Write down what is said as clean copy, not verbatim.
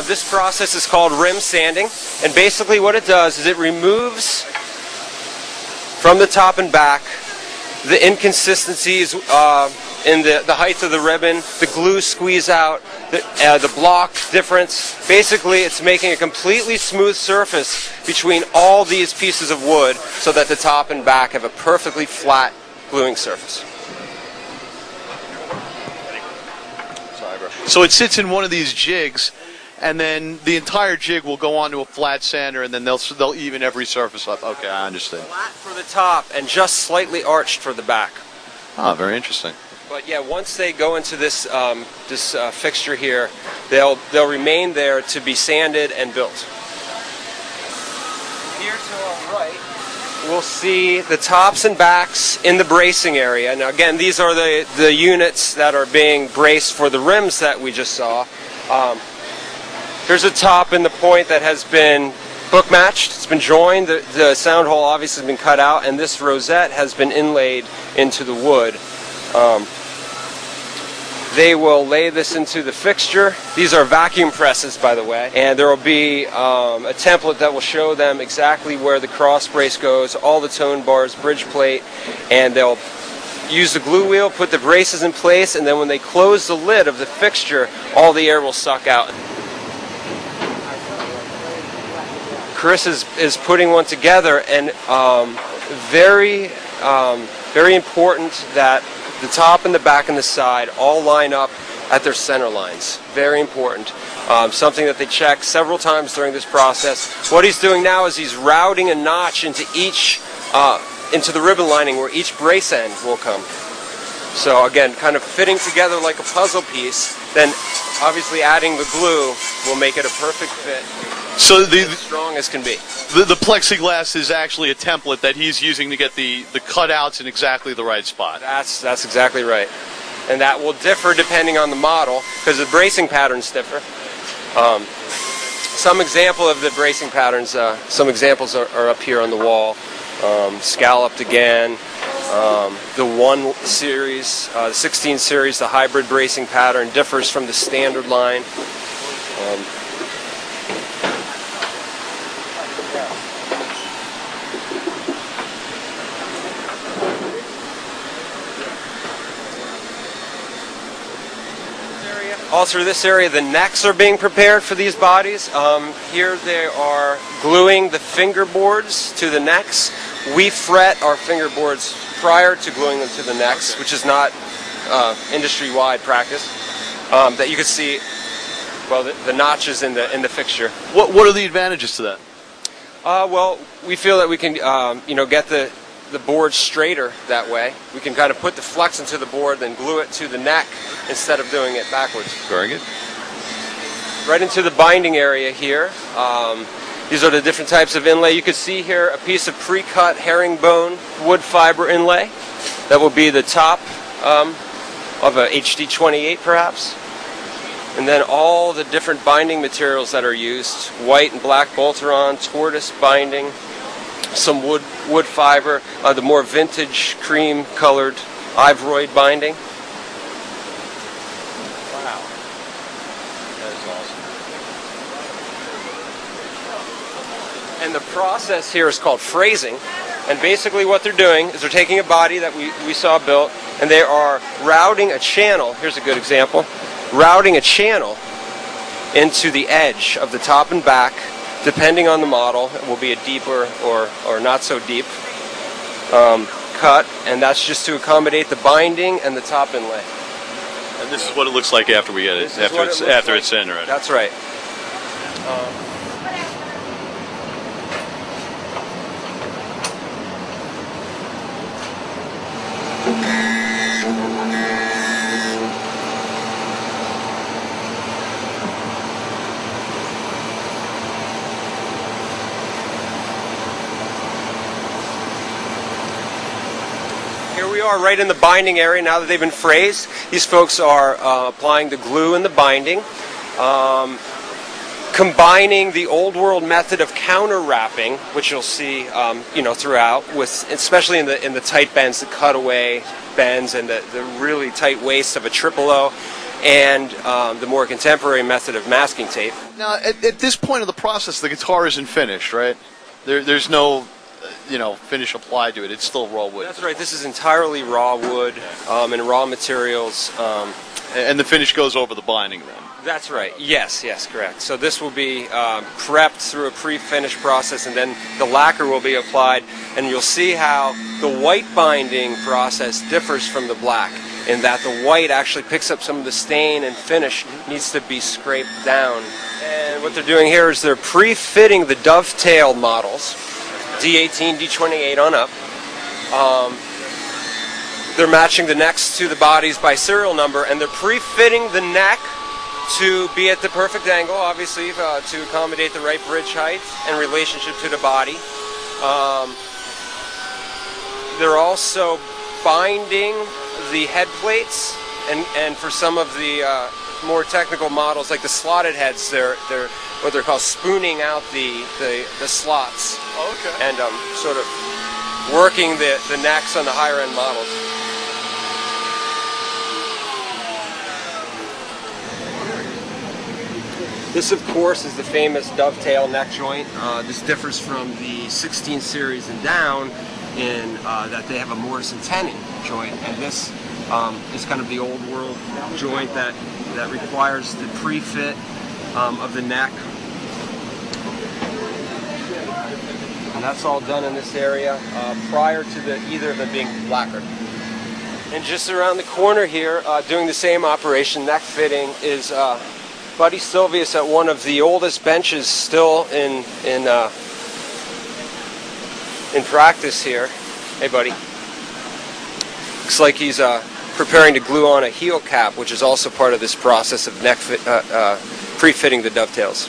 This process is called rim sanding, and basically what it does is it removes from the top and back the inconsistencies in the height of the ribbon, the glue squeeze out, the block difference. Basically, it's making a completely smooth surface between all these pieces of wood so that the top and back have a perfectly flat gluing surface. Sorry, bro. So it sits in one of these jigs, and then the entire jig will go onto a flat sander, and then they'll even every surface up. Okay, I understand. Flat for the top and just slightly arched for the back. Oh, very interesting. But yeah, once they go into this fixture here, they'll remain there to be sanded and built. Here to our right, we'll see the tops and backs in the bracing area. Now again, these are the units that are being braced for the rims that we just saw. Here's a top in the point that has been book matched. It's been joined. The sound hole obviously has been cut out, and this rosette has been inlaid into the wood. They will lay this into the fixture. These are vacuum presses, by the way, and there will be a template that will show them exactly where the cross brace goes, all the tone bars, bridge plate, and they'll use the glue wheel, put the braces in place, and then when they close the lid of the fixture, all the air will suck out. Chris is putting one together, and very important that the top and the back and the side all line up at their center lines. Very important. Something that they check several times during this process. What he's doing now is he's routing a notch into into the ribbon lining where each brace end will come. So again, kind of fitting together like a puzzle piece. Then obviously adding the glue will make it a perfect fit. So as strong as can be. The plexiglass is actually a template that he's using to get the cutouts in exactly the right spot. That's exactly right. And that will differ depending on the model, because the bracing patterns differ. Some example of the bracing patterns, some examples are up here on the wall. Scalloped again, the 1 series, the 16 series, the hybrid bracing pattern differs from the standard line. All through this area, the necks are being prepared for these bodies. Here they are gluing the fingerboards to the necks. We fret our fingerboards prior to gluing them to the necks, which is not industry-wide practice. That you can see, well, the notches in the fixture. What are the advantages to that? Well, we feel that we can, get the board straighter that way. We can kind of put the flex into the board, then glue it to the neck instead of doing it backwards. Very good. Right into the binding area here. These are the different types of inlay. You can see here a piece of pre-cut herringbone wood fiber inlay. That will be the top of a HD28 perhaps. And then all the different binding materials that are used. White and black Bolteron, tortoise binding, some wood fiber, the more vintage cream colored Ivoroid binding. Wow, that is awesome. And the process here is called phrasing, and basically what they're doing is they're taking a body that we saw built, and they are routing a channel. Here's a good example. Routing a channel into the edge of the top and back. Depending on the model, it will be a deeper or not so deep cut, and that's just to accommodate the binding and the top inlay. And this is what it looks like after we get it, after it's in already. That's right. Here we are right in the binding area now that they've been phrased. These folks are applying the glue and the binding, combining the old world method of counter wrapping, which you'll see throughout, with especially in the tight bends, the cutaway bends, and the really tight waist of a triple O. and the more contemporary method of masking tape. Now, at this point of the process, the guitar isn't finished, right? There's no, finish applied to it. It's still raw wood. That's right. This is entirely raw wood and raw materials. And the finish goes over the binding then. That's right. Yes, correct. So this will be prepped through a pre-finish process, and then the lacquer will be applied, and you'll see how the white binding process differs from the black, in that the white actually picks up some of the stain, and finish needs to be scraped down. And what they're doing here is they're pre-fitting the dovetail models, D18, D28 on up. They're matching the necks to the bodies by serial number, and they're pre-fitting the neck to be at the perfect angle, obviously, to accommodate the right bridge height and relationship to the body. They're also binding the head plates, and for some of the more technical models, like the slotted heads, they're what they're called spooning out the slots. Oh, okay. And sort of working the necks on the higher end models. This, of course, is the famous dovetail neck joint. This differs from the 16 series and down in that they have a mortise and tenon joint, and this is kind of the old world joint that requires the pre-fit of the neck. And that's all done in this area prior to either of them being lacquered. And just around the corner here, doing the same operation, neck fitting, is Buddy Silvius at one of the oldest benches still in practice here. Hey, buddy. Looks like he's preparing to glue on a heel cap, which is also part of this process of neck pre-fitting the dovetails.